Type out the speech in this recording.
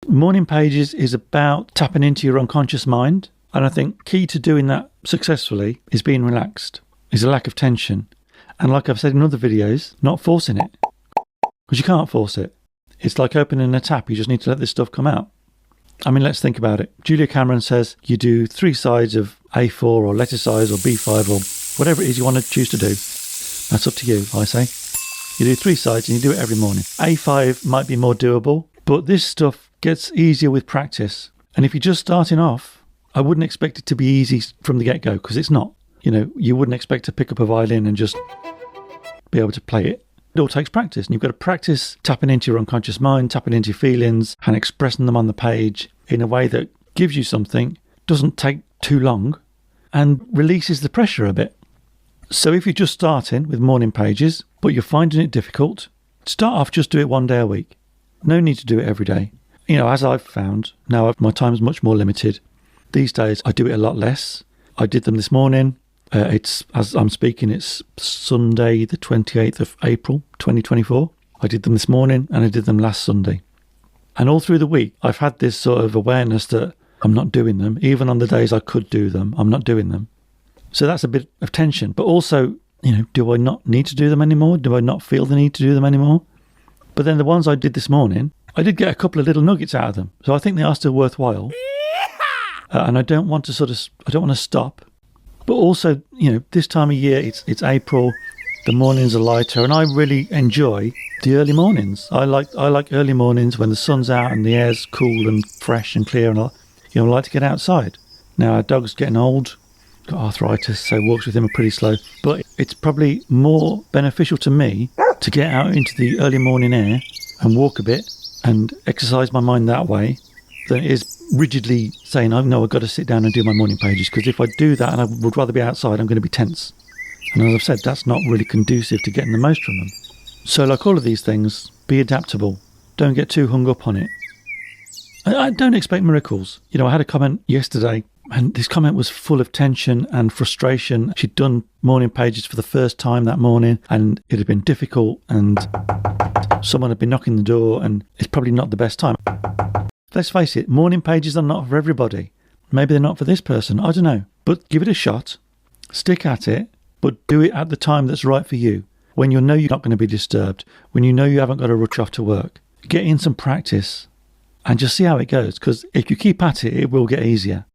Morning pages is about tapping into your unconscious mind. And I think key to doing that successfully is being relaxed, is a lack of tension. And like I've said in other videos, not forcing it. Because you can't force it. It's like opening a tap. You just need to let this stuff come out. I mean, let's think about it. Julia Cameron says you do 3 sides of A4 or letter size or B5 or whatever it is you want to choose to do. That's up to you, I say. You do 3 sides and you do it every morning. A5 might be more doable, but this stuff gets easier with practice. And if you're just starting off, I wouldn't expect it to be easy from the get-go, because it's not. You know, you wouldn't expect to pick up a violin and just be able to play it. It all takes practice, and you've got to practice tapping into your unconscious mind, tapping into your feelings and expressing them on the page in a way that gives you something, doesn't take too long, and releases the pressure a bit. So if you're just starting with morning pages, but you're finding it difficult, start off, just do it 1 day a week. No need to do it every day. You know, as I've found, now my time is much more limited. These days I do it a lot less. I did them this morning. It's, as I'm speaking, it's Sunday the 28th of April 2024. I did them this morning and I did them last Sunday. And all through the week I've had this sort of awareness that I'm not doing them. Even on the days I could do them, I'm not doing them. So that's a bit of tension. But also, you know, do I not need to do them anymore? Do I not feel the need to do them anymore? But then the ones I did this morning, I did get a couple of little nuggets out of them. So I think they are still worthwhile. And I don't want to stop. But also, you know, this time of year, it's April, the mornings are lighter, and I really enjoy the early mornings. I like early mornings when the sun's out and the air's cool and fresh and clear, and I like to get outside. Now, our dog's getting old, got arthritis, so walks with him are pretty slow. But it's probably more beneficial to me to get out into the early morning air and walk a bit and exercise my mind that way than it is rigidly saying, oh no, I've got to sit down and do my morning pages, because if I do that and I would rather be outside, I'm going to be tense. And as I've said, that's not really conducive to getting the most from them. So like all of these things, be adaptable. Don't get too hung up on it. I don't expect miracles. You know, I had a comment yesterday, and this comment was full of tension and frustration. She'd done morning pages for the first time that morning, and it had been difficult, and someone had been knocking the door, and it's probably not the best time. Let's face it, morning pages are not for everybody. Maybe they're not for this person, I don't know. But give it a shot, stick at it, but do it at the time that's right for you. When you know you're not going to be disturbed, when you know you haven't got to rush off to work. Get in some practice and just see how it goes, because if you keep at it, it will get easier.